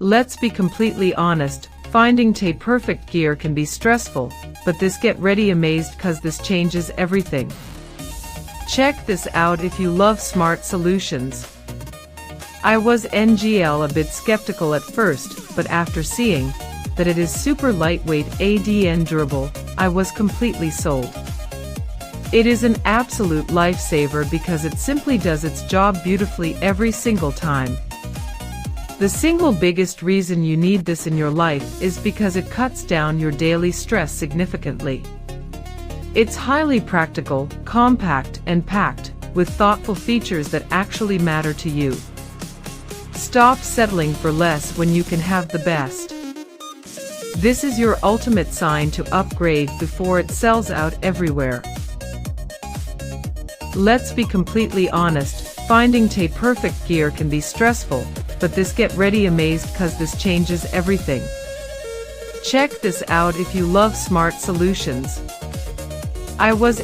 Let's be completely honest, finding perfect gear can be stressful, but this get ready amazed cause this changes everything. Check this out if you love smart solutions. I was a bit skeptical at first, but after seeing that it is super lightweight and durable, I was completely sold. It is an absolute lifesaver because it simply does its job beautifully every single time. The single biggest reason you need this in your life is because it cuts down your daily stress significantly. It's highly practical, compact, and packed with thoughtful features that actually matter to you. Stop settling for less when you can have the best. This is your ultimate sign to upgrade before it sells out everywhere. Let's be completely honest, finding perfect gear can be stressful, but this get ready amazed cause this changes everything. Check this out if you love smart solutions. I was